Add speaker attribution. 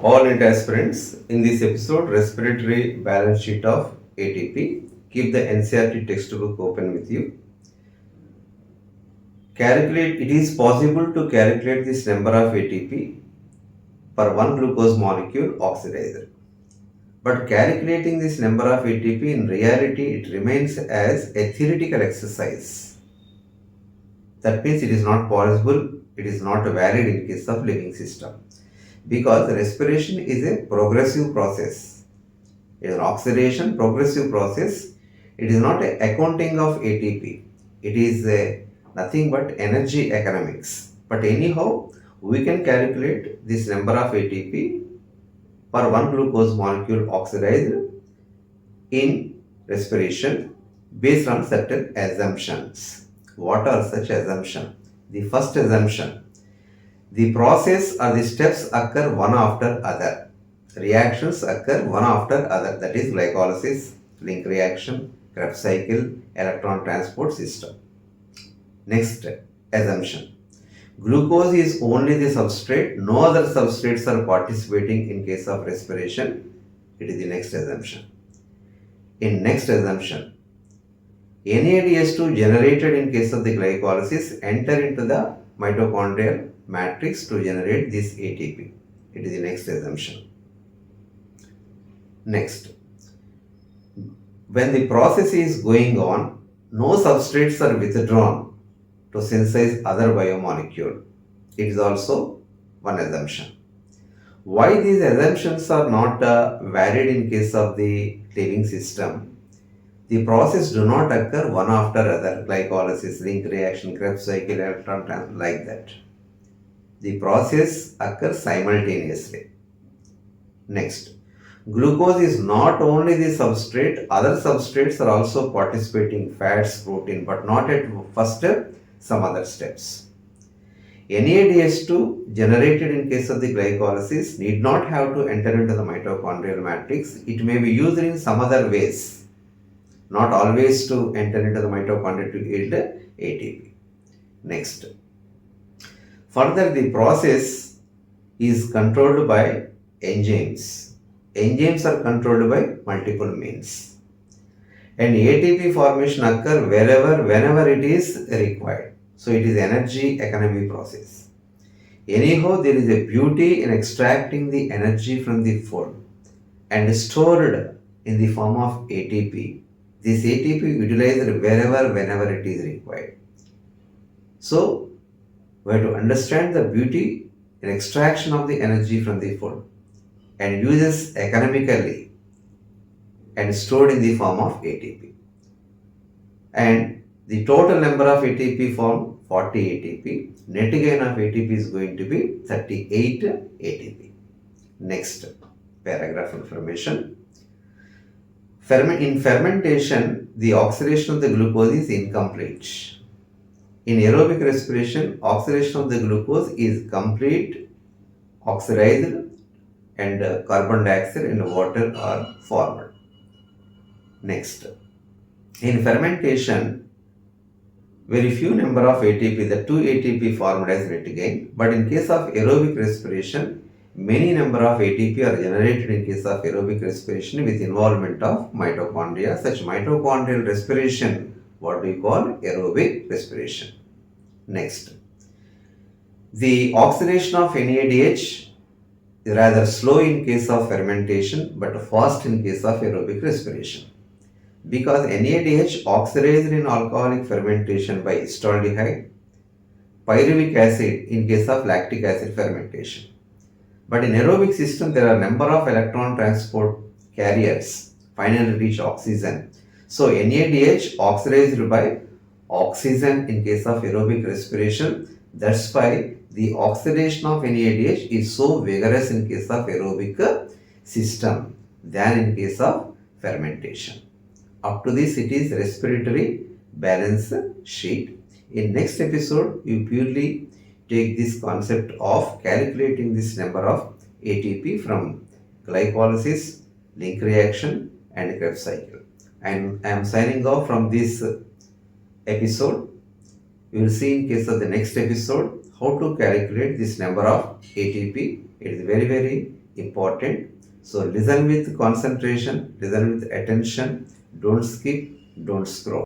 Speaker 1: All NEET aspirants, in this episode, respiratory balance sheet of ATP. Keep the NCERT textbook open with you. It is possible to calculate this number of ATP per one glucose molecule oxidizer. But calculating this number of ATP in reality, it remains as a theoretical exercise. That means it is not possible, it is not valid in case of living system. Because respiration is a progressive process. It is an oxidation progressive process. It is not a accounting of ATP. It is nothing but energy economics. But anyhow, we can calculate this number of ATP per one glucose molecule oxidized in respiration based on certain assumptions. What are such assumptions? The first assumption, the process or the steps occur one after other. Reactions occur one after other, that is glycolysis, link reaction, Krebs cycle, electron transport system. Next assumption, glucose is only the substrate, no other substrates are participating in case of respiration. It is the next assumption. In next assumption, NADH2 generated in case of the glycolysis enter into the mitochondrial matrix to generate this ATP. It is the next assumption. Next, when the process is going on, no substrates are withdrawn to synthesize other biomolecule. It is also one assumption. Why these assumptions are not valid in case of the living system? The process do not occur one after other, glycolysis, link reaction, Krebs cycle, electron transport, like that. The process occurs simultaneously. Next, glucose is not only the substrate, other substrates are also participating, fats, protein, but not at first step, some other steps. NADH2 generated in case of the glycolysis need not have to enter into the mitochondrial matrix. It may be used in some other ways, not always to enter into the mitochondria to yield ATP. Next, further the process is controlled by enzymes. Enzymes are controlled by multiple means. And ATP formation occur whenever it is required. So it is energy economy process. Anyhow, there is a beauty in extracting the energy from the food and stored in the form of ATP. This ATP utilized whenever it is required. So, we have to understand the beauty in extraction of the energy from the food and uses economically and stored in the form of ATP. And the total number of ATP formed 40 ATP. Net gain of ATP is going to be 38 ATP. Next paragraph information. In fermentation, the oxidation of the glucose is incomplete. In aerobic respiration, oxidation of the glucose is complete, oxidized, and carbon dioxide and water are formed. Next, in fermentation, very few number of ATP, the 2 ATP formed as net gain, but in case of aerobic respiration, many number of ATP are generated in case of aerobic respiration with involvement of mitochondria. Such mitochondrial respiration, what we call aerobic respiration. Next, the oxidation of NADH is rather slow in case of fermentation but fast in case of aerobic respiration. Because NADH oxidized in alcoholic fermentation by acetaldehyde, pyruvic acid in case of lactic acid fermentation. But in aerobic system, there are number of electron transport carriers finally reach oxygen. So NADH oxidized by oxygen in case of aerobic respiration. That's why the oxidation of NADH is so vigorous in case of aerobic system than in case of fermentation. Up to this, it is respiratory balance sheet. In next episode, you purely take this concept of calculating this number of ATP from glycolysis, link reaction, and Krebs cycle. And I am signing off from this episode. We will see in case of the next episode how to calculate this number of ATP. It is very important. So listen with concentration, listen with attention, don't skip, don't scroll.